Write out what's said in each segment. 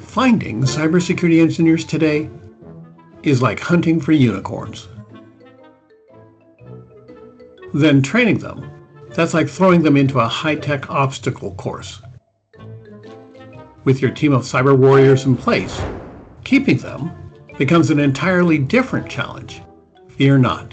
Finding cybersecurity engineers today is like hunting for unicorns. Then training them, that's like throwing them into a high-tech obstacle course. With your team of cyber warriors in place, keeping them becomes an entirely different challenge. Fear not.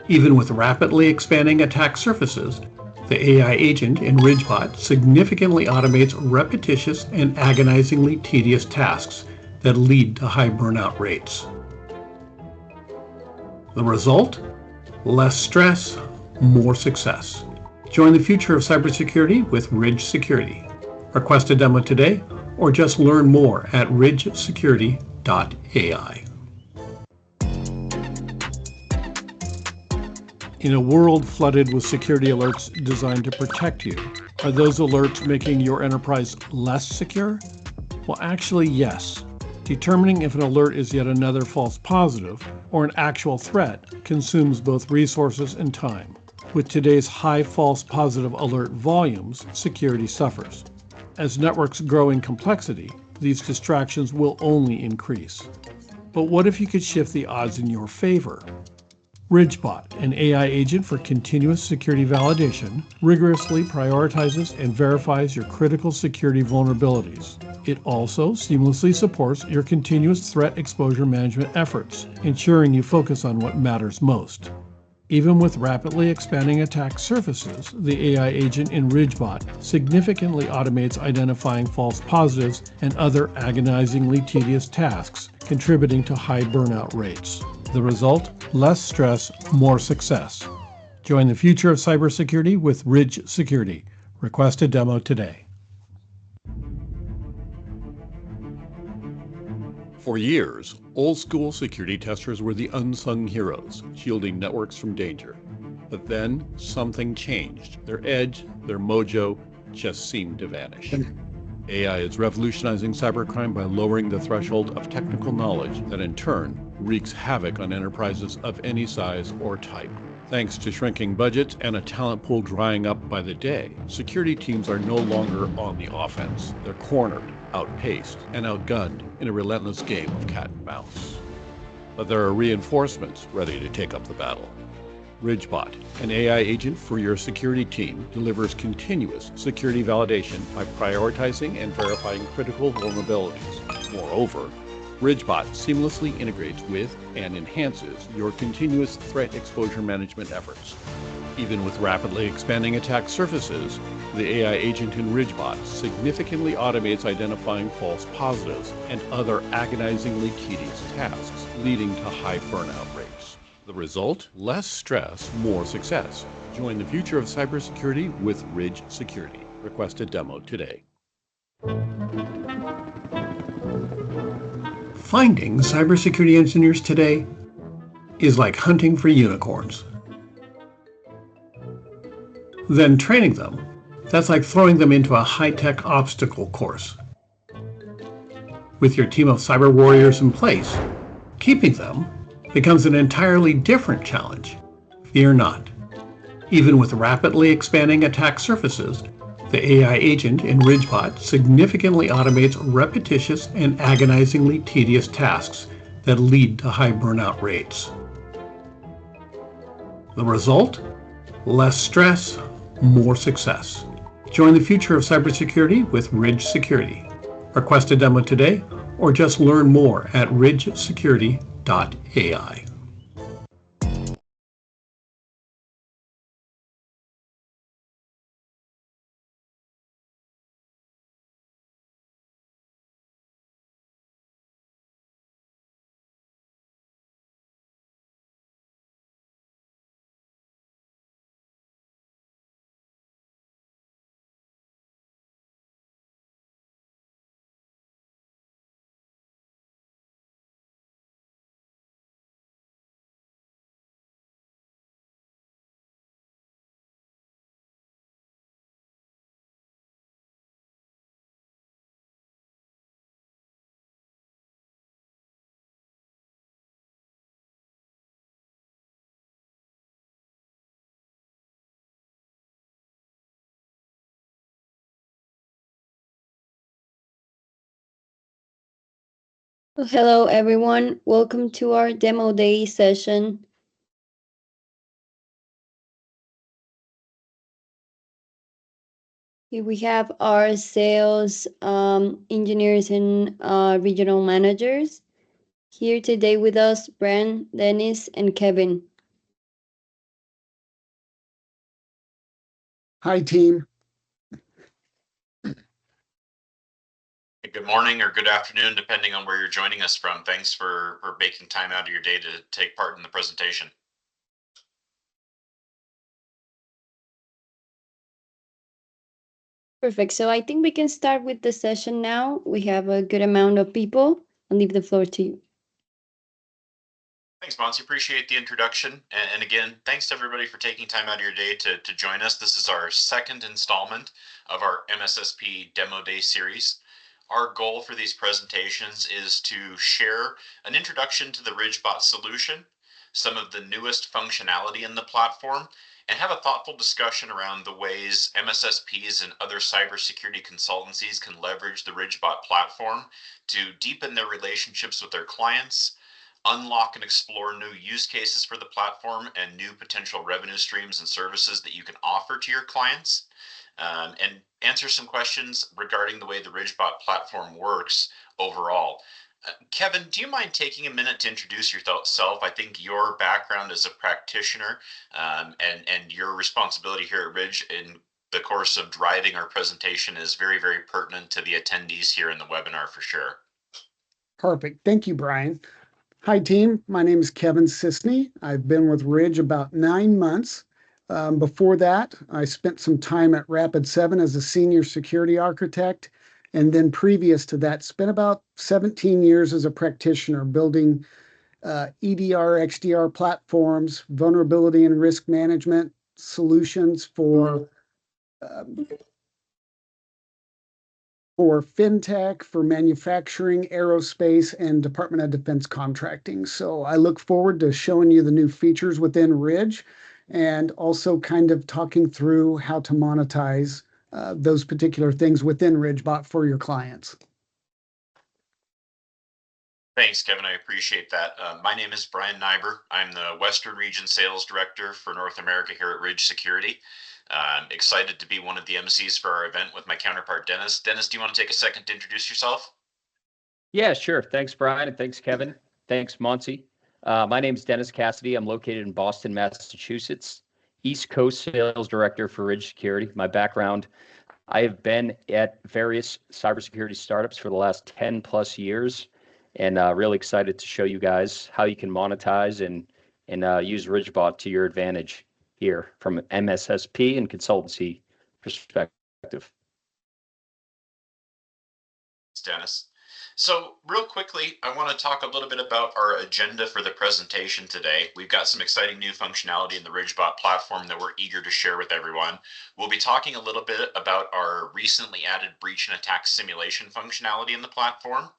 Even with rapidly expanding attack surfaces, the AI agent in RidgeBot significantly automates repetitious and agonizingly tedious tasks that lead to high burnout rates. The result? Less stress, more success. Join the future of cybersecurity with Ridge Security. Request a demo today or just learn more at ridgesecurity.ai. In a world flooded with security alerts designed to protect you, are those alerts making your enterprise less secure? Well, actually, yes. Determining if an alert is yet another false positive or an actual threat consumes both resources and time. With today's high false positive alert volumes, security suffers. As networks grow in complexity, these distractions will only increase. But what if you could shift the odds in your favor? RidgeBot, an AI agent for continuous security validation, rigorously prioritizes and verifies your critical security vulnerabilities. It also seamlessly supports your continuous threat exposure management efforts, ensuring you focus on what matters most. Even with rapidly expanding attack surfaces, the AI agent in RidgeBot significantly automates identifying false positives and other agonizingly tedious tasks, contributing to high burnout rates. The result? Less stress, more success. Join the future of cybersecurity with Ridge Security. Request a demo today. For years, old-school security testers were the unsung heroes, shielding networks from danger. But then, something changed. Their edge, their mojo, just seemed to vanish. AI is revolutionizing cybercrime by lowering the threshold of technical knowledge that in turn wreaks havoc on enterprises of any size or type. Thanks to shrinking budgets and a talent pool drying up by the day, security teams are no longer on the offense. They're cornered, outpaced, and outgunned in a relentless game of cat and mouse. But there are reinforcements ready to take up the battle. RidgeBot, an AI agent for your security team, delivers continuous security validation by prioritizing and verifying critical vulnerabilities. Moreover, RidgeBot seamlessly integrates with and enhances your continuous threat exposure management efforts. Even with rapidly expanding attack surfaces, the AI agent in RidgeBot significantly automates identifying false positives and other agonizingly tedious tasks, leading to high burnout rates. The result? Less stress, more success. Join the future of cybersecurity with Ridge Security. Request a demo today. Finding cybersecurity engineers today is like hunting for unicorns. Then training them, that's like throwing them into a high-tech obstacle course. With your team of cyber warriors in place, keeping them becomes an entirely different challenge. Fear not. Even with rapidly expanding attack surfaces, the AI agent in RidgeBot significantly automates repetitious and agonizingly tedious tasks that lead to high burnout rates. The result? Less stress, more success. Join the future of cybersecurity with Ridge Security. Request a demo today or just learn more at ridgesecurity.ai. Well, hello, everyone. Welcome to our demo day session. Here we have our sales engineers and regional managers. Here today with us, Brian, Dennis, and Kevin. Hi, team. Good morning or good afternoon, depending on where you're joining us from. Thanks for making time out of your day to take part in the presentation. Perfect. So I think we can start with the session now. We have a good amount of people. I'll leave the floor to you. Thanks, Monty. Appreciate the introduction. And again, thanks to everybody for taking time out of your day to join us. This is our second installment of our MSSP Demo Day series. Our goal for these presentations is to share an introduction to the RidgeBot solution, some of the newest functionality in the platform, and have a thoughtful discussion around the ways MSSPs and other cybersecurity consultancies can leverage the RidgeBot platform to deepen their relationships with their clients, unlock and explore new use cases for the platform and new potential revenue streams and services that you can offer to your clients, and answer some questions regarding the way the RidgeBot platform works overall. Kevin, do you mind taking a minute to introduce yourself? I think your background as a practitioner and your responsibility here at Ridge in the course of driving our presentation is very, very pertinent to the attendees here in the webinar for sure. Perfect. Thank you, Brian. Hi, team. My name is Kevin Sisney. I've been with Ridge about 9 months. Before that, I spent some time at Rapid7 as a senior security architect. And then previous to that, spent about 17 years as a practitioner building EDR, XDR platforms, vulnerability and risk management solutions for fintech, for manufacturing, aerospace, and Department of Defense contracting. So I look forward to showing you the new features within Ridge and also kind of talking through how to monetize those particular things within RidgeBot for your clients. Thanks, Kevin. I appreciate that. My name is Brian Nyber. I'm the Western Region Sales Director for North America here at Ridge Security. I'm excited to be one of the MCs for our event with my counterpart, Dennis. Dennis, do you want to take a second to introduce yourself? Yeah, sure. Thanks, Brian, and thanks, Kevin. Thanks, Monty. My name is Dennis Cassidy. I'm located in Boston, Massachusetts, East Coast Sales Director for Ridge Security. My background, I have been at various cybersecurity startups for the last 10 plus years, and really excited to show you guys how you can monetize and use RidgeBot to your advantage here from an MSSP and consultancy perspective. Dennis. So real quickly, I want to talk a little bit about our agenda for the presentation today. We've got some exciting new functionality in the RidgeBot platform that we're eager to share with everyone. We'll be talking a little bit about our recently added breach and attack simulation functionality in the platform.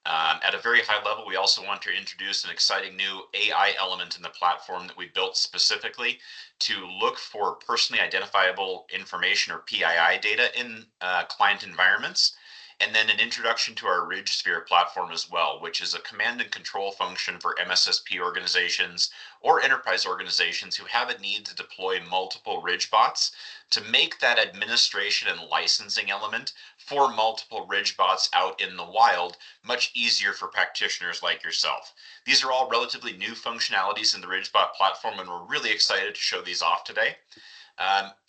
At a very high level, we also want to introduce an exciting new AI element in the platform that we built specifically to look for personally identifiable information or PII data in client environments. And then an introduction to our RidgeSphere platform as well, which is a command and control function for MSSP organizations or enterprise organizations who have a need to deploy multiple RidgeBots to make that administration and licensing element for multiple RidgeBots out in the wild much easier for practitioners like yourself. These are all relatively new functionalities in the RidgeBot platform, and we're really excited to show these off today.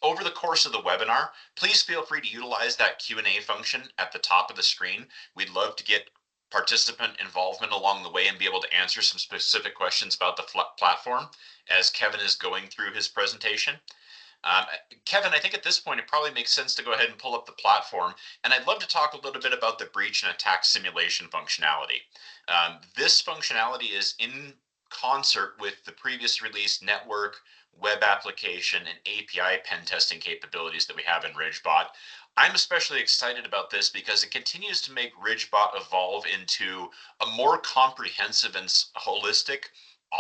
Over the course of the webinar, please feel free to utilize that Q&A function at the top of the screen. We'd love to get participant involvement along the way and be able to answer some specific questions about the platform as Kevin is going through his presentation. Kevin, I think at this point it probably makes sense to go ahead and pull up the platform, and I'd love to talk a little bit about the breach and attack simulation functionality. This functionality is in concert with the previous released network, web application, and API pen testing capabilities that we have in RidgeBot. I'm especially excited about this because it continues to make RidgeBot evolve into a more comprehensive and holistic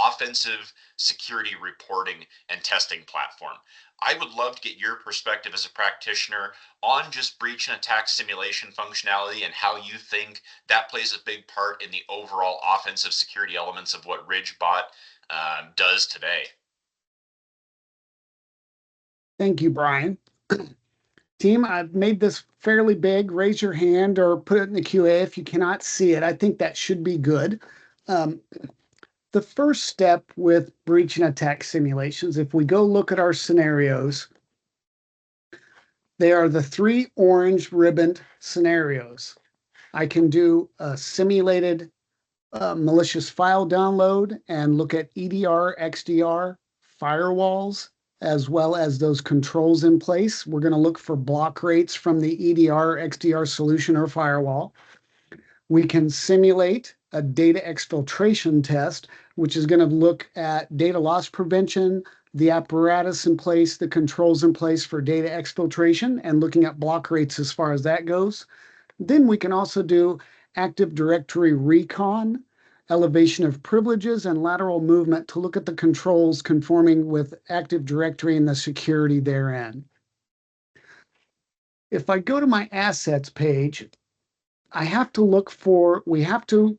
offensive security reporting and testing platform. I would love to get your perspective as a practitioner on just breach and attack simulation functionality and how you think that plays a big part in the overall offensive security elements of what RidgeBot does today. Thank you, Brian. Team, I've made this fairly big. Raise your hand or put it in the QA if you cannot see it. I think that should be good. The first step with breach and attack simulations, if we go look at our scenarios, they are the 3 orange ribboned scenarios. I can do a simulated malicious file download and look at EDR, XDR, firewalls, as well as those controls in place. We're going to look for block rates from the EDR, XDR solution or firewall. We can simulate a data exfiltration test, which is going to look at data loss prevention, the apparatus in place, the controls in place for data exfiltration, and looking at block rates as far as that goes. Then we can also do Active Directory recon, elevation of privileges, and lateral movement to look at the controls conforming with Active Directory and the security therein. If I go to my assets page, we have to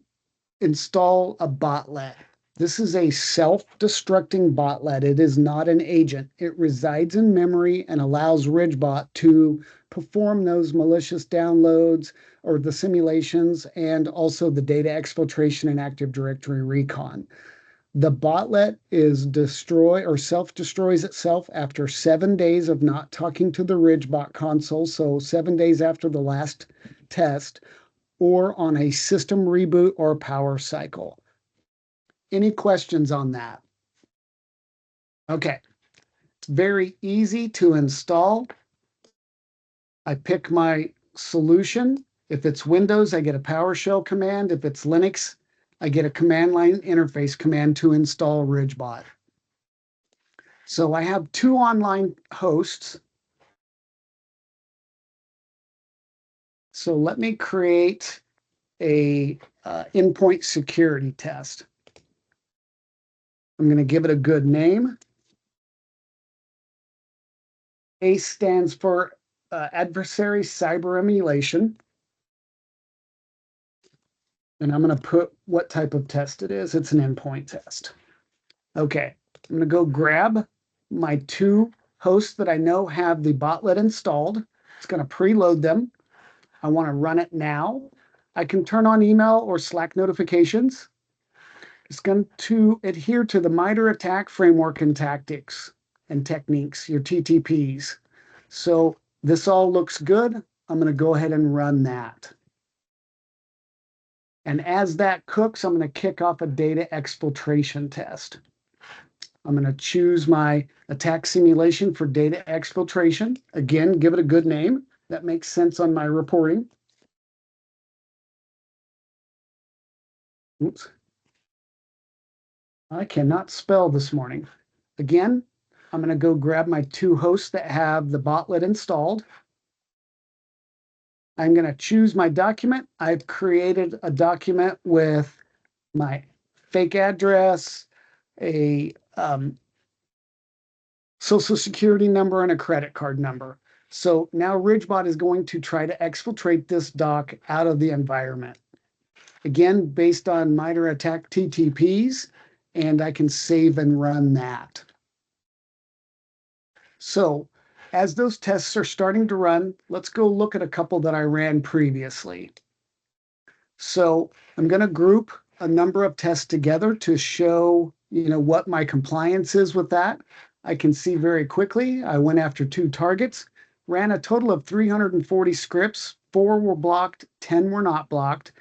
install a botlet. This is a self-destructing botlet. It is not an agent. It resides in memory and allows RidgeBot to perform those malicious downloads or the simulations and also the data exfiltration and Active Directory recon. The botlet is self-destroys itself after 7 days of not talking to the RidgeBot console, so 7 days after the last test, or on a system reboot or power cycle. Any questions on that? Okay, it's very easy to install. I pick my solution. If it's Windows, I get a PowerShell command. If it's Linux, I get a command line interface command to install RidgeBot. So I have 2 online hosts. So let me create a endpoint security test. I'm going to give it a good name. ACE stands for Adversary Cyber Emulation. And I'm going to put what type of test it is. It's an endpoint test. Okay, I'm going to go grab my 2 hosts that I know have the botlet installed. It's going to preload them. I want to run it now. I can turn on email or Slack notifications. It's going to adhere to the MITRE ATT&CK framework and tactics and techniques, your TTPs. So this all looks good. I'm going to go ahead and run that. And as that cooks, I'm going to kick off a data exfiltration test. I'm going to choose my attack simulation for data exfiltration. Again, give it a good name. That makes sense on my reporting. Oops. I cannot spell this morning. Again, I'm going to go grab my 2 hosts that have the botlet installed. I'm going to choose my document. I've created a document with my fake address, a social security number, and a credit card number. So now RidgeBot is going to try to exfiltrate this doc out of the environment. Again, based on MITRE ATT&CK TTPs, and I can save and run that. So as those tests are starting to run, let's go look at a couple that I ran previously. So I'm going to group a number of tests together to show, what my compliance is with that. I can see very quickly, I went after 2 targets, ran a total of 340 scripts, 4 were blocked, 10 were not blocked,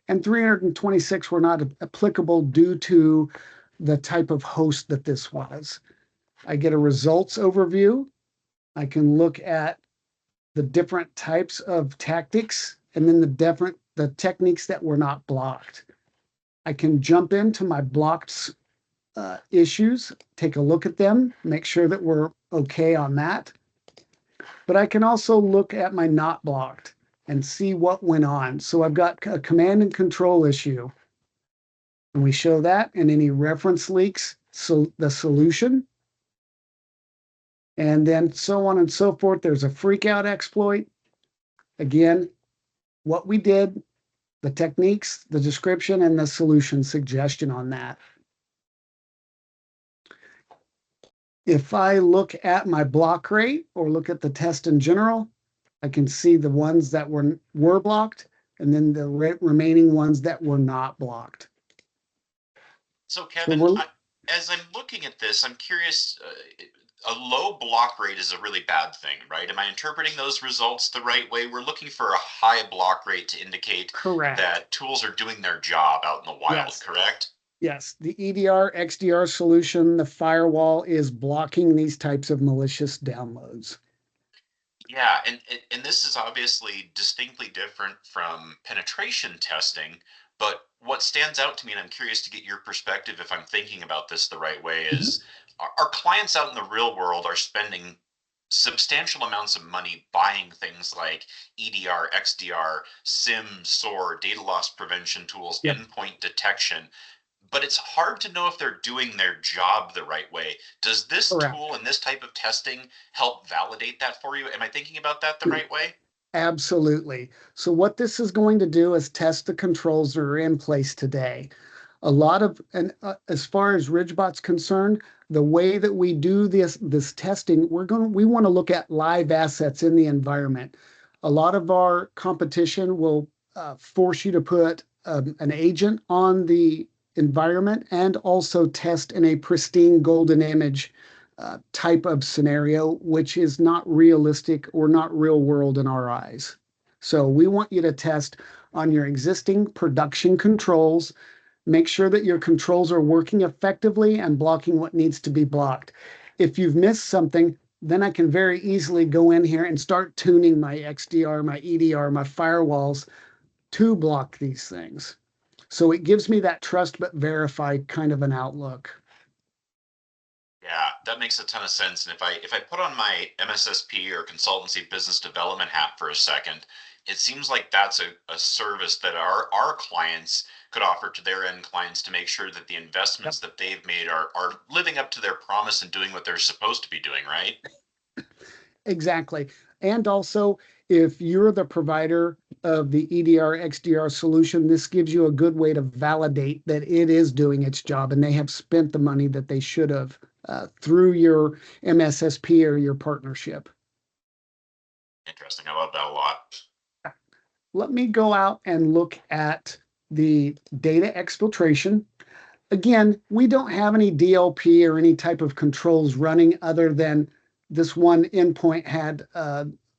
and 326 were not applicable due to the type of host that this was. I get a results overview. I can look at the different types of tactics and then the techniques that were not blocked. I can jump into my blocked issues, take a look at them, make sure that we're okay on that. But I can also look at my not blocked and see what went on. So I've got a command and control issue. And we show that and any reference leaks, so the solution. and then so on and so forth. There's a freakout exploit. Again, what we did, the techniques, the description, and the solution suggestion on that. If I look at my block rate or look at the test in general, I can see the ones that were blocked and then the remaining ones that were not blocked. So Kevin, So as I'm looking at this, I'm curious, a low block rate is a really bad thing, right? Am I interpreting those results the right way? We're looking for a high block rate to indicate correct. that tools are doing their job out in the wild, Yes. correct? Yes, the EDR, XDR solution, the firewall is blocking these types of malicious downloads. Yeah, and this is obviously distinctly different from penetration testing, but what stands out to me, and I'm curious to get your perspective if I'm thinking about this the right way, is our clients out in the real world are spending substantial amounts of money buying things like EDR, XDR, SIM, SOAR, data loss prevention tools, Yep. endpoint detection, but it's hard to know if they're doing their job the right way. Does this Correct. tool and this type of testing help validate that for you? Am I thinking about that the right way? Absolutely. So what this is going to do is test the controls that are in place today. A lot of, and as far as RidgeBot's concerned, the way that we do this testing, we want to look at live assets in the environment. A lot of our competition will force you to put an agent on the environment and also test in a pristine golden image type of scenario, which is not realistic or not real world in our eyes. So we want you to test on your existing production controls. Make sure that your controls are working effectively and blocking what needs to be blocked. If you've missed something, then I can very easily go in here and start tuning my XDR, my EDR, my firewalls to block these things. So it gives me that trust but verify kind of an outlook. Yeah, that makes a ton of sense. And if I put on my MSSP or consultancy business development hat for a second, it seems like that's a service that our clients could offer to their end clients to make sure that the investments that they've made are living up to their promise and doing what they're supposed to be doing, right? Exactly. And also, if you're the provider of the EDR, XDR solution, this gives you a good way to validate that it is doing its job and they have spent the money that they should have through your MSSP or your partnership. Interesting. I love that a lot. Let me go out and look at the data exfiltration. Again, we don't have any DLP or any type of controls running other than this one endpoint had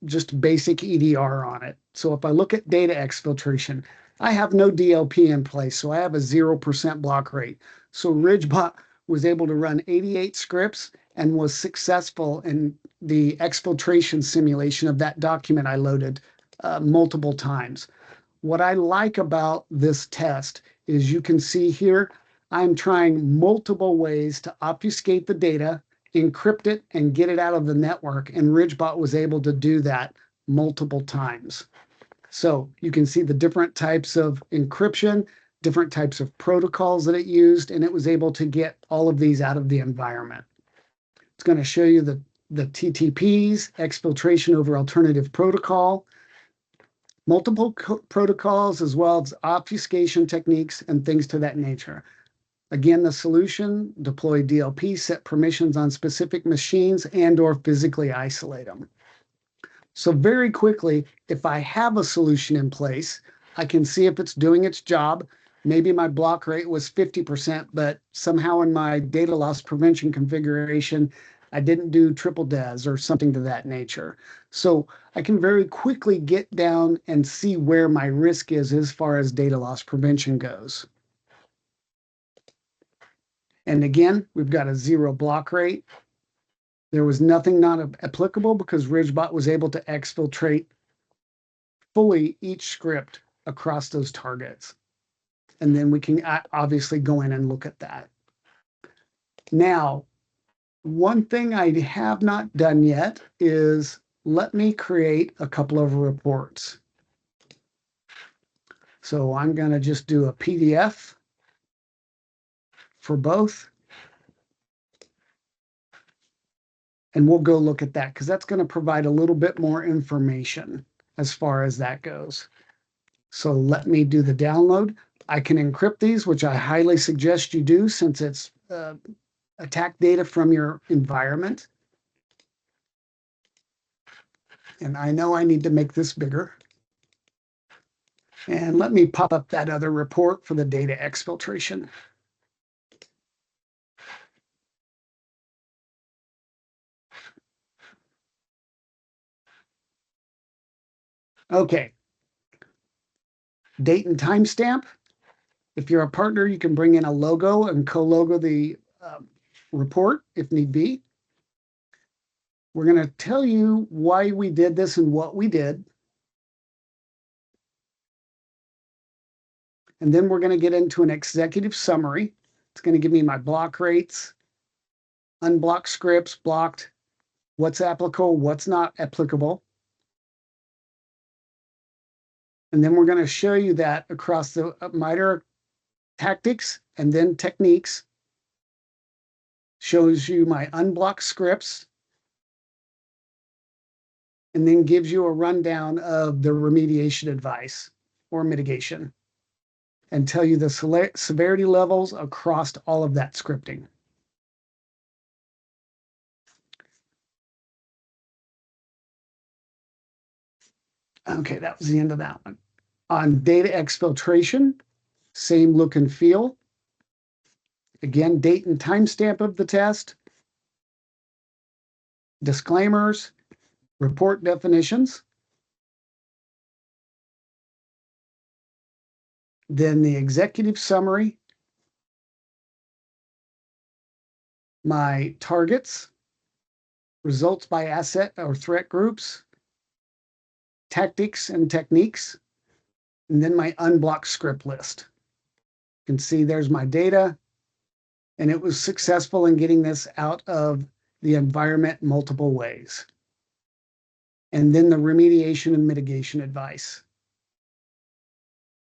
just basic EDR on it. So if I look at data exfiltration, I have no DLP in place, so I have a 0% block rate. So RidgeBot was able to run 88 scripts and was successful in the exfiltration simulation of that document I loaded multiple times. What I like about this test is you can see here, I'm trying multiple ways to obfuscate the data, encrypt it, and get it out of the network. And RidgeBot was able to do that multiple times. So you can see the different types of encryption, different types of protocols that it used, and it was able to get all of these out of the environment. It's going to show you the TTPs, exfiltration over alternative protocol, multiple protocols, as well as obfuscation techniques and things to that nature. Again, the solution, deploy DLP, set permissions on specific machines and or physically isolate them. So very quickly, if I have a solution in place, I can see if it's doing its job. Maybe my block rate was 50%, but somehow in my data loss prevention configuration, I didn't do triple DES or something to that nature. So I can very quickly get down and see where my risk is as far as data loss prevention goes. And again, we've got a 0 block rate. There was nothing not applicable because RidgeBot was able to exfiltrate fully each script across those targets. And then we can obviously go in and look at that. Now, one thing I have not done yet is let me create a couple of reports. So I'm going to just do a PDF for both. And we'll go look at that because that's going to provide a little bit more information as far as that goes. So let me do the download. I can encrypt these, which I highly suggest you do since it's attack data from your environment. And I know I need to make this bigger. And let me pop up that other report for the data exfiltration. Okay. Date and timestamp. If you're a partner, you can bring in a logo and co-logo the report if need be. We're going to tell you why we did this and what we did. And then we're going to get into an executive summary. It's going to give me my block rates, unblocked scripts, blocked, what's applicable, what's not applicable. And then we're going to show you that across the MITRE tactics and then techniques. Shows you my unblocked scripts. And then gives you a rundown of the remediation advice or mitigation. And tell you the severity levels across all of that scripting. Okay, that was the end of that one. On data exfiltration, same look and feel. Again, date and timestamp of the test. Disclaimers, report definitions. Then the executive summary. My targets, results by asset or threat groups, tactics and techniques, and then my unblocked script list. You can see there's my data, and it was successful in getting this out of the environment multiple ways. And then the remediation and mitigation advice.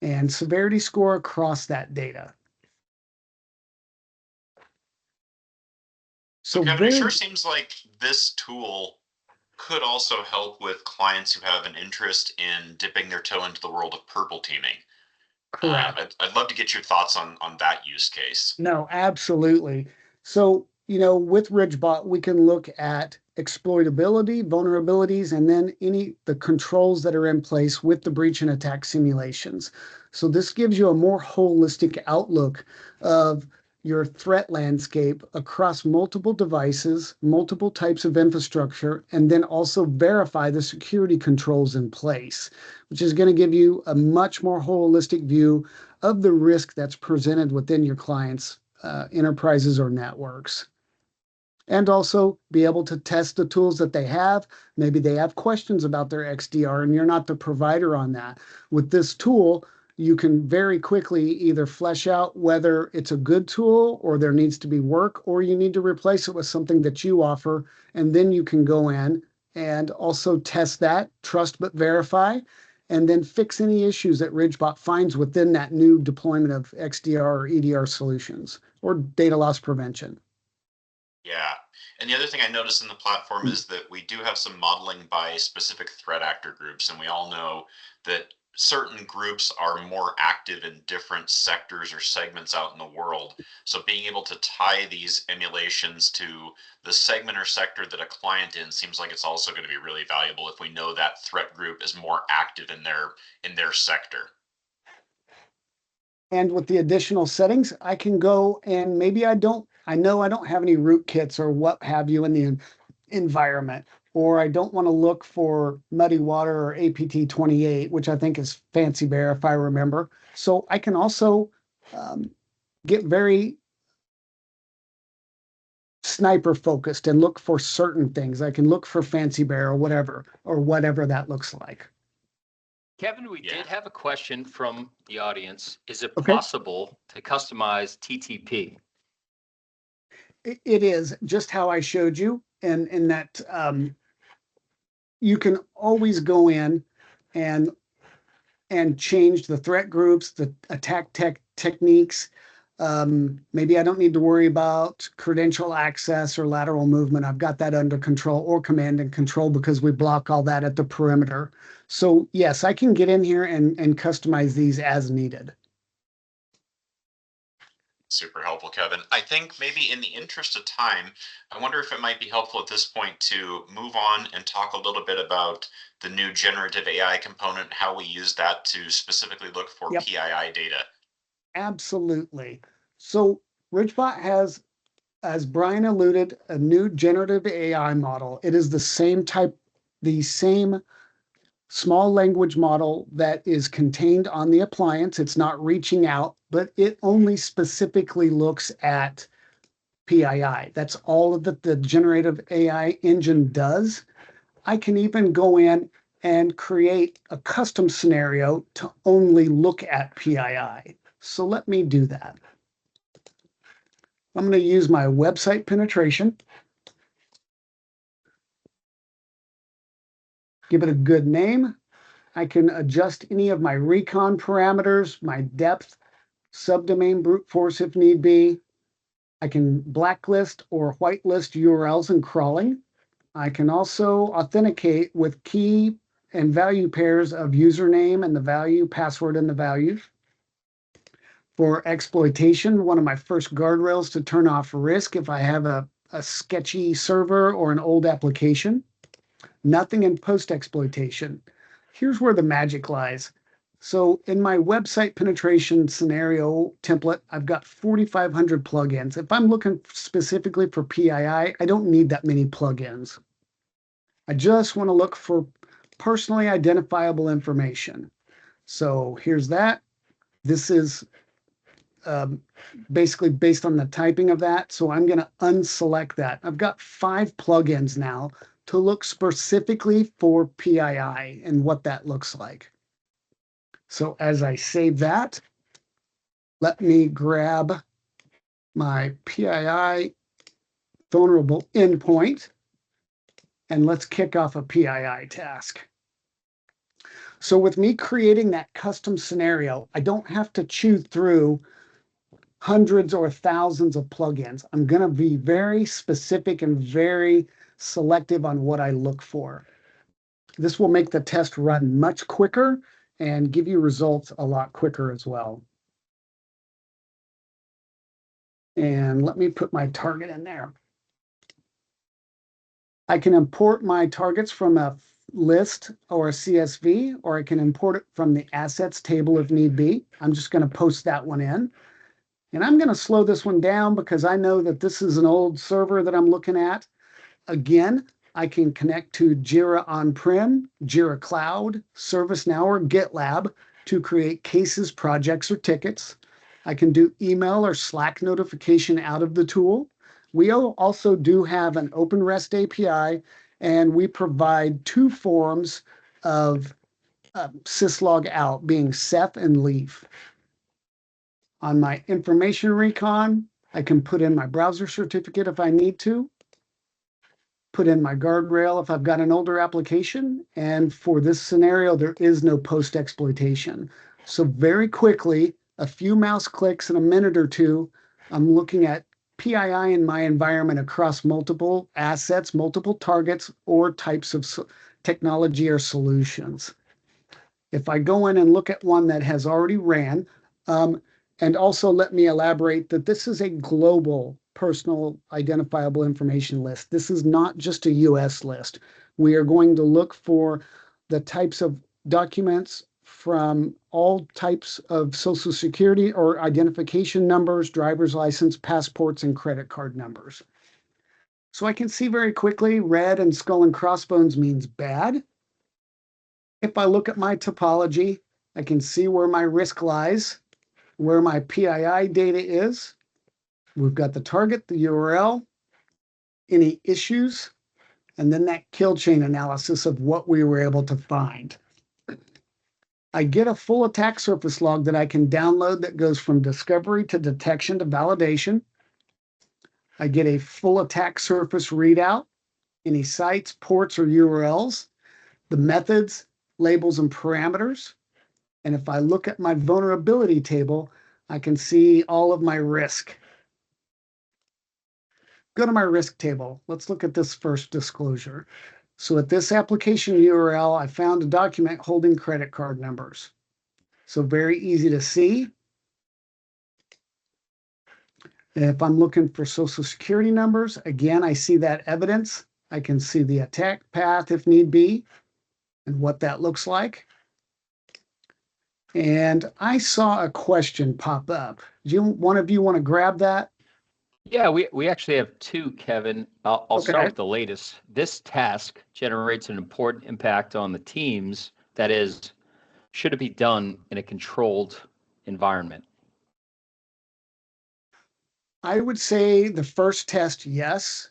And severity score across that data. So Kevin, it sure seems like this tool could also help with clients who have an interest in dipping their toe into the world of purple teaming. Correct. I'd love to get your thoughts on that use case. No, absolutely. So, with RidgeBot, we can look at exploitability, vulnerabilities, and then the controls that are in place with the breach and attack simulations. So this gives you a more holistic outlook of your threat landscape across multiple devices, multiple types of infrastructure, and then also verify the security controls in place, which is going to give you a much more holistic view of the risk that's presented within your clients' enterprises or networks. And also be able to test the tools that they have. Maybe they have questions about their XDR and you're not the provider on that. With this tool, you can very quickly either flesh out whether it's a good tool or there needs to be work, or you need to replace it with something that you offer. And then you can go in and also test that, trust but verify, and then fix any issues that RidgeBot finds within that new deployment of XDR or EDR solutions or data loss prevention. Yeah. And the other thing I noticed in the platform is that we do have some modeling by specific threat actor groups. And we all know that certain groups are more active in different sectors or segments out in the world. So being able to tie these emulations to the segment or sector that a client in seems like it's also going to be really valuable if we know that threat group is more active in their sector. And with the additional settings, I can go and maybe I know I don't have any rootkits or what have you in the environment, or I don't want to look for muddy water or APT 28, which I think is fancy bear if I remember. So I can also get very sniper focused and look for certain things. I can look for fancy bear or whatever that looks like. Kevin, we did have a question from the audience. Is it Okay. possible to customize TTP? It is just how I showed you, and in that you can always go in and change the threat groups, the attack techniques, Maybe I don't need to worry about credential access or lateral movement. I've got that under control, or command and control, because we block all that at the perimeter. So yes, I can get in here and customize these as needed. Super helpful, Kevin. I think maybe in the interest of time, I wonder if it might be helpful at this point to move on and talk a little bit about the new generative AI component, how we use that to specifically look for Yep. PII data. Absolutely. So RidgeBot has, as Brian alluded, a new generative AI model. It is the same small language model that is contained on the appliance. It's not reaching out, but it only specifically looks at PII. That's all that the generative AI engine does. I can even go in and create a custom scenario to only look at PII. So let me do that. I'm going to use my website penetration. Give it a good name. I can adjust any of my recon parameters, my depth, subdomain brute force if need be. I can blacklist or whitelist URLs in crawling. I can also authenticate with key and value pairs of username and the value, password and the value. For exploitation, one of my first guardrails to turn off risk if I have a sketchy server or an old application. Nothing in post-exploitation. Here's where the magic lies. So in my website penetration scenario template, I've got 4,500 plugins. If I'm looking specifically for PII, I don't need that many plugins. I just want to look for personally identifiable information. So here's that. This is basically based on the typing of that. So I'm going to unselect that. I've got 5 plugins now to look specifically for PII and what that looks like. So as I save that, let me grab my PII vulnerable endpoint and let's kick off a PII task. So with me creating that custom scenario, I don't have to chew through hundreds or thousands of plugins. I'm going to be very specific and very selective on what I look for. This will make the test run much quicker and give you results a lot quicker as well. And let me put my target in there. I can import my targets from a list or a CSV, or I can import it from the assets table if need be. I'm just going to post that one in. And I'm going to slow this one down because I know that this is an old server that I'm looking at. Again, I can connect to Jira On-Prem, Jira Cloud, ServiceNow, or GitLab to create cases, projects, or tickets. I can do email or Slack notification out of the tool. We also do have an Open REST API, and we provide 2 forms of syslog out, being Ceph and Leaf. On my information recon, I can put in my browser certificate if I need to, put in my guardrail if I've got an older application, and for this scenario, there is no post-exploitation. So very quickly, a few mouse clicks in a minute or two, I'm looking at PII in my environment across multiple assets, multiple targets, or types of technology or solutions. If I go in and look at one that has already ran, and also let me elaborate that this is a global personal identifiable information list. This is not just a US list. We are going to look for the types of documents from all types of Social Security or identification numbers, driver's license, passports, and credit card numbers. So I can see very quickly red and skull and crossbones means bad. If I look at my topology, I can see where my risk lies, where my PII data is. We've got the target, the URL, any issues, and then that kill chain analysis of what we were able to find. I get a full attack surface log that I can download that goes from discovery to detection to validation. I get a full attack surface readout, any sites, ports, or URLs, the methods, labels, and parameters. And if I look at my vulnerability table, I can see all of my risk. Go to my risk table. Let's look at this first disclosure. So at this application URL, I found a document holding credit card numbers. So very easy to see. If I'm looking for social security numbers, again, I see that evidence. I can see the attack path if need be and what that looks like. And I saw a question pop up. Do one of you want to grab that? Yeah, we actually have two, Kevin. I'll start with the latest. This task generates an important impact on the teams. That is, should it be done in a controlled environment? I would say the first test, yes.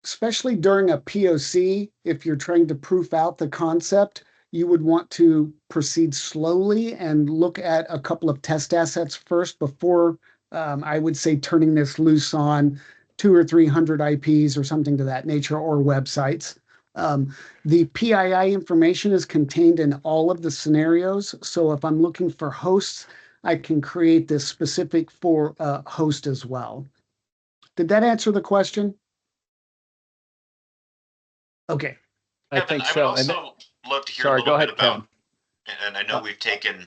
Especially during a POC, if you're trying to proof out the concept, you would want to proceed slowly and look at a couple of test assets first before I would say turning this loose on 200 or 300 IPs or something to that nature, or websites. The PII information is contained in all of the scenarios. So if I'm looking for hosts, I can create this specific for host as well. Did that answer the question? Okay. I think so. I would also love to hear a little bit about, and I know we've taken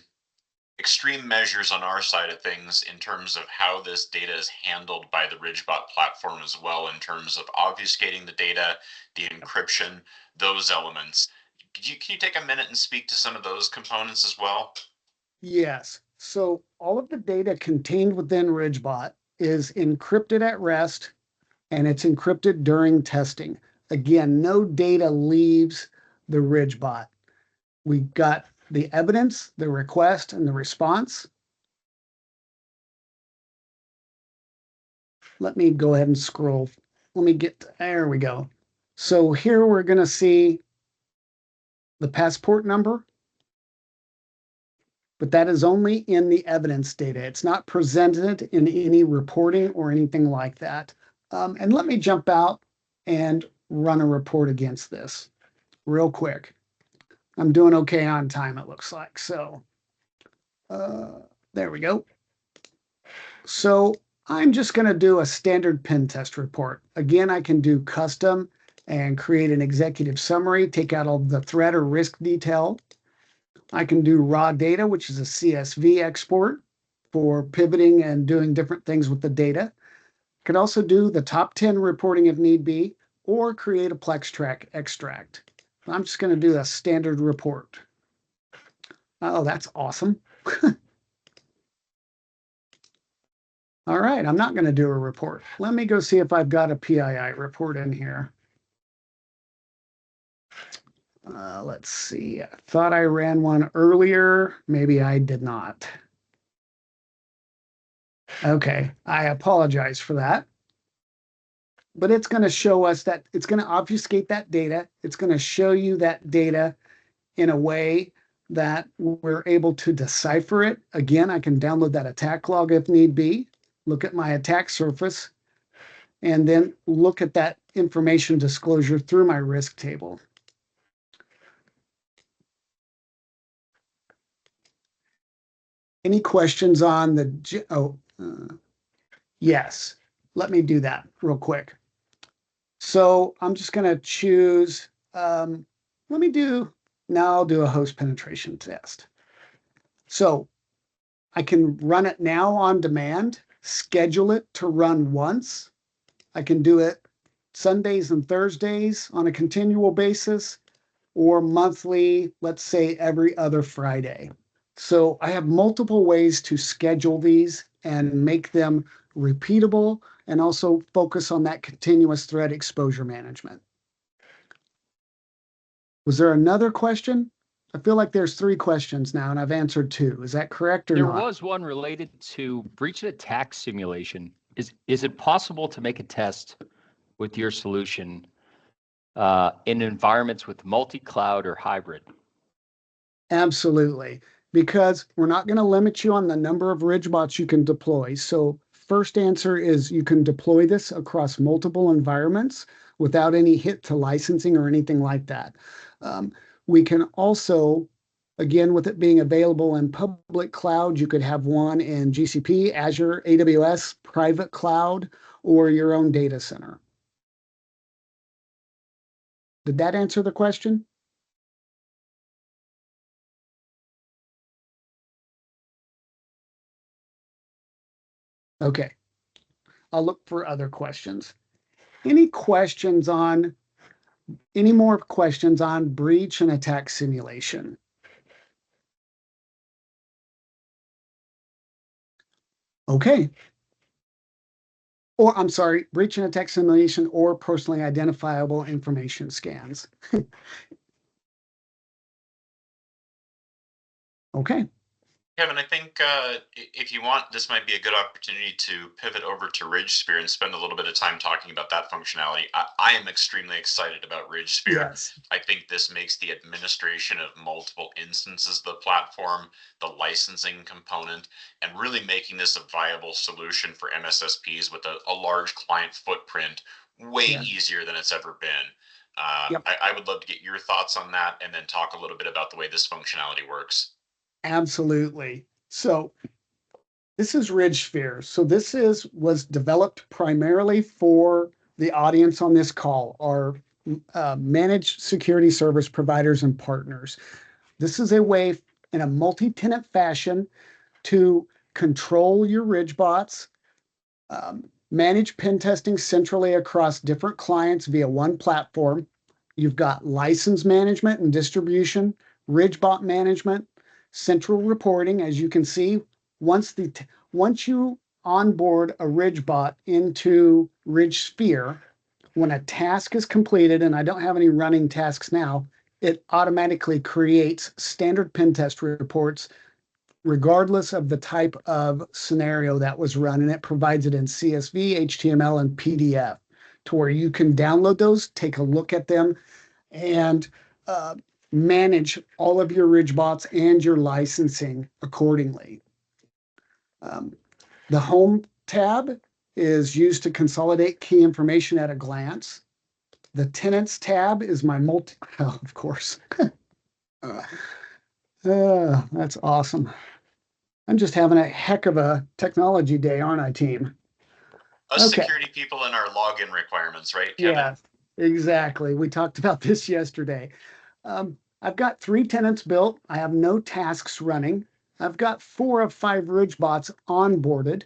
extreme measures on our side of things in terms of how this data is handled by the RidgeBot platform as well, in terms of obfuscating the data, the encryption, those elements. Can you take a minute and speak to some of those components as well? Yes. So all of the data contained within RidgeBot is encrypted at rest, and it's encrypted during testing. Again, no data leaves the RidgeBot. We got the evidence, the request, and the response. Let me go ahead and scroll. There we go. So here we're going to see the passport number, but that is only in the evidence data. It's not presented in any reporting or anything like that. And let me jump out and run a report against this real quick. I'm doing okay on time, it looks like. So there we go. So I'm just going to do a standard pen test report. Again, I can do custom and create an executive summary, take out all the threat or risk detail. I can do raw data, which is a CSV export for pivoting and doing different things with the data. I could also do the top 10 reporting if need be, or create a Plex track extract. I'm just going to do a standard report. Oh, that's awesome. All right, I'm not going to do a report. Let me go see if I've got a PII report in here. Let's see. I thought I ran one earlier. Maybe I did not. Okay, I apologize for that. But it's going to show us that it's going to obfuscate that data. It's going to show you that data in a way that we're able to decipher it. Again, I can download that attack log if need be, look at my attack surface, and then look at that information disclosure through my risk table. Any questions on the, yes, let me do that real quick. So I'm just going to choose, I'll do a host penetration test. So I can run it now on demand, schedule it to run once. I can do it Sundays and Thursdays on a continual basis, or monthly, let's say every other Friday. So I have multiple ways to schedule these and make them repeatable, and also focus on that continuous threat exposure management. Was there another question? I feel like there's 3 questions now, and I've answered 2. Is that correct or not? There was one related to breach and attack simulation. Is it possible to make a test with your solution in environments with multi-cloud or hybrid? Absolutely, because we're not going to limit you on the number of RidgeBots you can deploy. So first answer is you can deploy this across multiple environments without any hit to licensing or anything like that. We can also Again, with it being available in public cloud, you could have one in GCP, Azure, AWS, private cloud, or your own data center. Did that answer the question? Okay, I'll look for other questions. Any more questions on breach and attack simulation? Okay. Or I'm sorry, breach and attack simulation or personally identifiable information scans. Okay. Kevin, I think if you want, this might be a good opportunity to pivot over to RidgeSphere and spend a little bit of time talking about that functionality. I am extremely excited about RidgeSphere. Yes. I think this makes the administration of multiple instances of the platform, the licensing component, and really making this a viable solution for MSSPs with a large client footprint way easier than it's ever been. Yep. I would love to get your thoughts on that and then talk a little bit about the way this functionality works. Absolutely. So this is RidgeSphere. So this was developed primarily for the audience on this call, our managed security service providers and partners. This is a way in a multi-tenant fashion to control your RidgeBots, manage pen testing centrally across different clients via one platform. You've got license management and distribution, RidgeBot management, central reporting. As you can see, once you onboard a RidgeBot into RidgeSphere, when a task is completed, and I don't have any running tasks now, it automatically creates standard pen test reports regardless of the type of scenario that was run, and it provides it in CSV, HTML, and PDF to where you can download those, take a look at them, and manage all of your RidgeBots and your licensing accordingly. The Home tab is used to consolidate key information at a glance. The Tenants tab is my of course. That's awesome. I'm just having a heck of a technology day, aren't I, team? Us security people and our login requirements, right, Kevin? Yeah, exactly. We talked about this yesterday. I've got 3 tenants built. I have no tasks running. I've got 4 of 5 RidgeBots onboarded.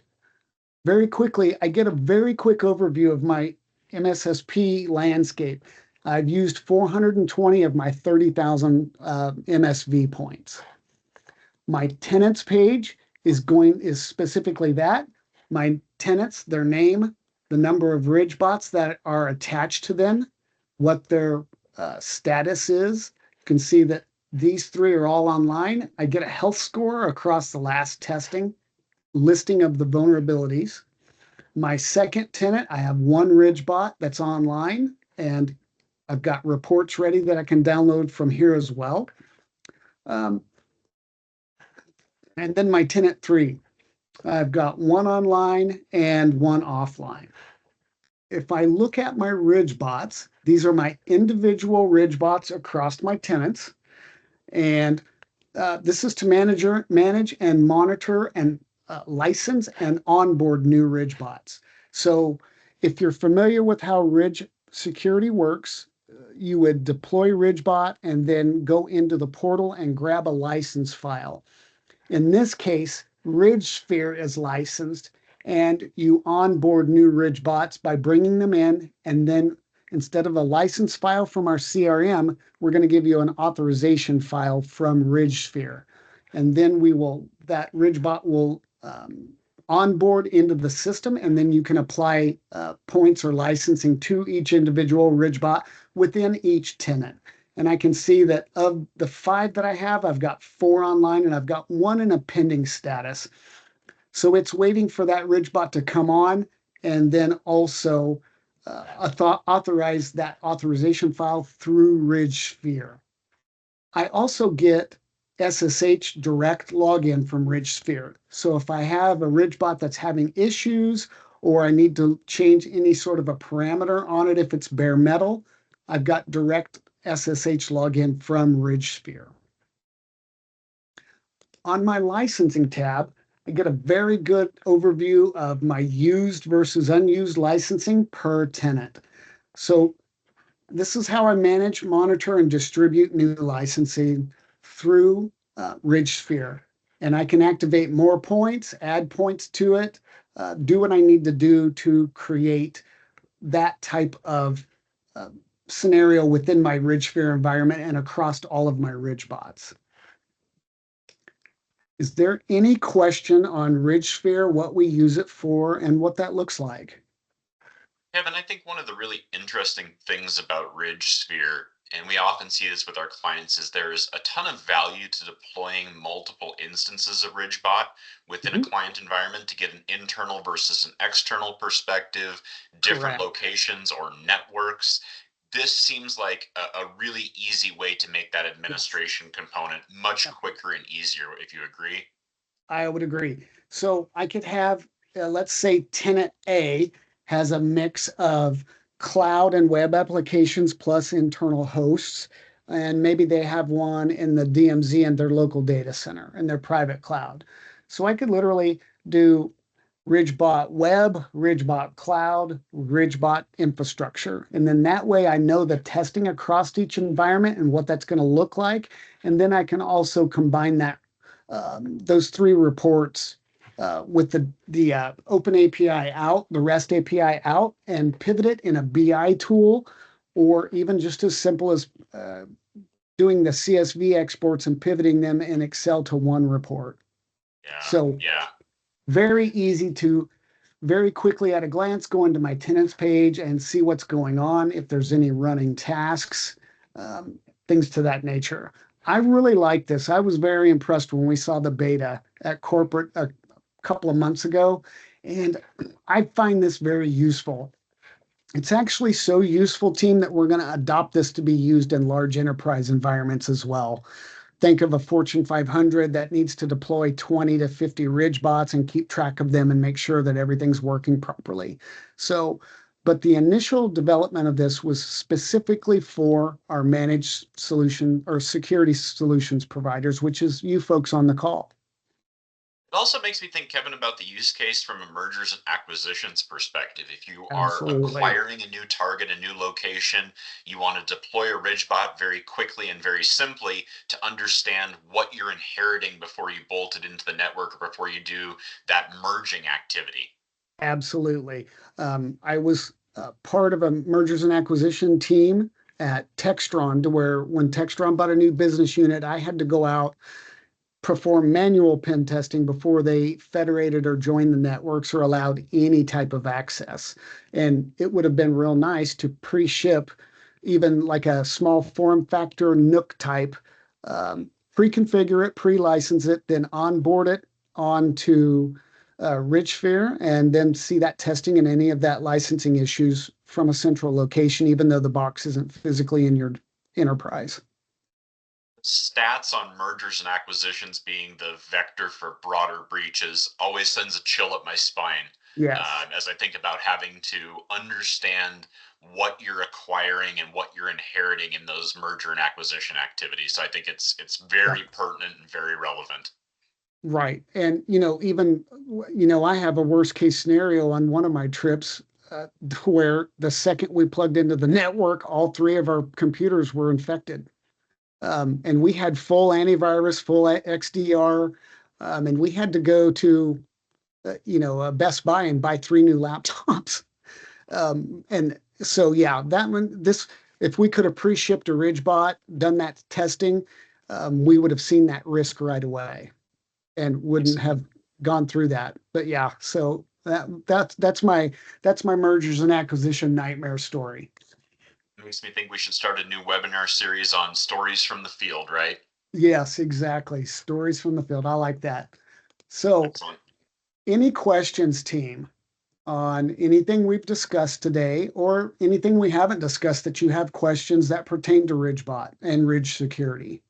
Very quickly, I get a very quick overview of my MSSP landscape. I've used 420 of my 30,000 MSV points. My tenants page is specifically that. My tenants, their name, the number of RidgeBots that are attached to them, what their status is. You can see that these 3 are all online. I get a health score across the last testing, listing of the vulnerabilities. My second tenant, I have 1 RidgeBot that's online, and I've got reports ready that I can download from here as well. And then my tenant 3, I've got 1 online and 1 offline. If I look at my RidgeBots, these are my individual RidgeBots across my tenants. And this is to manage and monitor and license and onboard new RidgeBots. So if you're familiar with how Ridge security works, you would deploy RidgeBot and then go into the portal and grab a license file. In this case, RidgeSphere is licensed, and you onboard new RidgeBots by bringing them in, and then instead of a license file from our CRM, we're going to give you an authorization file from RidgeSphere. And then that RidgeBot will onboard into the system, and then you can apply points or licensing to each individual RidgeBot within each tenant. And I can see that of the 5 that I have, I've got 4 online and I've got 1 in a pending status. So it's waiting for that RidgeBot to come on and then also authorize that authorization file through RidgeSphere. I also get SSH direct login from RidgeSphere. So if I have a RidgeBot that's having issues or I need to change any sort of a parameter on it, if it's bare metal, I've got direct SSH login from RidgeSphere. on my licensing tab, I get a very good overview of my used versus unused licensing per tenant. So this is how I manage, monitor, and distribute new licensing through RidgeSphere. And I can activate more points, add points to it, do what I need to do to create that type of uh, scenario within my RidgeSphere environment and across all of my RidgeBots. Is there any question on RidgeSphere, what we use it for, and what that looks like? Kevin, I think one of the really interesting things about RidgeSphere, and we often see this with our clients, is there's a ton of value to deploying multiple instances of RidgeBot within a client environment to get an internal versus an external perspective, different Correct. locations or networks. This seems like a really easy way to make that administration component much quicker and easier, if you agree. I would agree. So I could have, let's say tenant A has a mix of cloud and web applications plus internal hosts. And maybe they have one in the DMZ and their local data center and their private cloud. So I could literally do RidgeBot web, RidgeBot cloud, RidgeBot infrastructure. And then that way I know the testing across each environment and what that's going to look like. And then I can also combine that those three reports with the Open API out, the REST API out, and pivot it in a BI tool, or even just as simple as doing the CSV exports and pivoting them in Excel to one report. Yeah. So yeah. Very easy to very quickly at a glance go into my tenants page and see what's going on, if there's any running tasks, things to that nature. I really like this. I was very impressed when we saw the beta at corporate a couple of months ago, and I find this very useful. It's actually so useful, team, that we're going to adopt this to be used in large enterprise environments as well. Think of a Fortune 500 that needs to deploy 20 to 50 RidgeBots and keep track of them and make sure that everything's working properly. So, but the initial development of this was specifically for our managed solution or security solutions providers, which is you folks on the call. It also makes me think, Kevin, about the use case from a mergers and acquisitions perspective. If you are Absolutely. acquiring a new target, a new location, you want to deploy a RidgeBot very quickly and very simply to understand what you're inheriting before you bolt it into the network or before you do that merging activity. Absolutely. I was part of a mergers and acquisition team at Textron, to where when Textron bought a new business unit, I had to go out, perform manual pen testing before they federated or joined the networks or allowed any type of access. And it would have been real nice to pre-ship even like a small form factor NUC type, pre-configure it, pre-license it, then onboard it onto RidgeSphere, and then see that testing and any of that licensing issues from a central location, even though the box isn't physically in your enterprise. Stats on mergers and acquisitions being the vector for broader breaches always sends a chill up my spine. Yes. As I think about having to understand what you're acquiring and what you're inheriting in those merger and acquisition activities. So I think it's very pertinent and very relevant. Right. And, even, I have a worst case scenario on one of my trips where the second we plugged into the network, all three of our computers were infected. And we had full antivirus, full XDR, and we had to go to, Best Buy and buy 3 new laptops. And so, yeah, if we could have pre-shipped a RidgeBot, done that testing, we would have seen that risk right away and wouldn't have gone through that. But yeah, so that's my mergers and acquisition nightmare story. Makes me think we should start a new webinar series on stories from the field, right? Yes, exactly. Stories from the field. I like that. So, Excellent. Any questions, team, on anything we've discussed today or anything we haven't discussed that you have questions that pertain to RidgeBot and Ridge Security?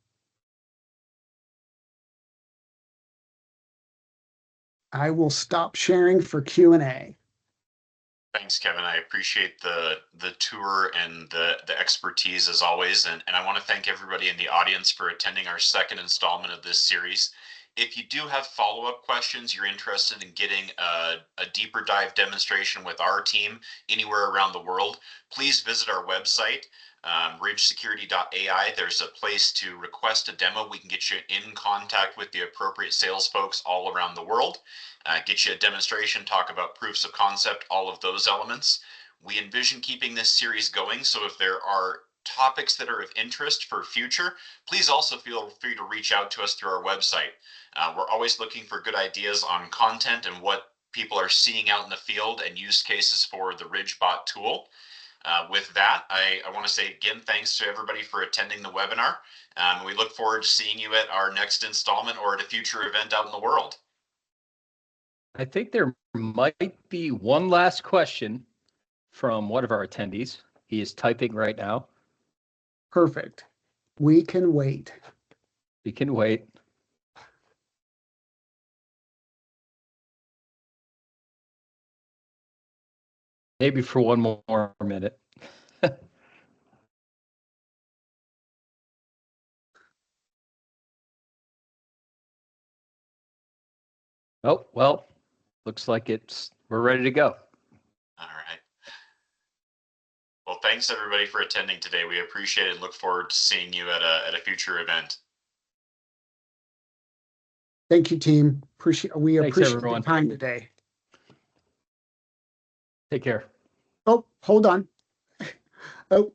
I will stop sharing for Q&A. Thanks, Kevin. I appreciate the tour and the expertise as always. And I want to thank everybody in the audience for attending our second installment of this series. If you do have follow-up questions, you're interested in getting a deeper dive demonstration with our team anywhere around the world, please visit our website, ridgesecurity.ai. There's a place to request a demo. We can get you in contact with the appropriate sales folks all around the world, get you a demonstration, talk about proofs of concept, all of those elements. We envision keeping this series going, so if there are topics that are of interest for future, please also feel free to reach out to us through our website. We're always looking for good ideas on content and what people are seeing out in the field and use cases for the RidgeBot tool. With that, I want to say again, thanks to everybody for attending the webinar. We look forward to seeing you at our next installment or at a future event out in the world. I think there might be one last question from one of our attendees. He is typing right now. Perfect. We can wait. We can wait. Maybe for one more minute. Oh, well, looks like we're ready to go. All right. Well, thanks everybody for attending today. We appreciate it and look forward to seeing you at a future event. Thank you, team. We Thanks, appreciate everyone. the time today. Take care. Oh, hold on. Oh,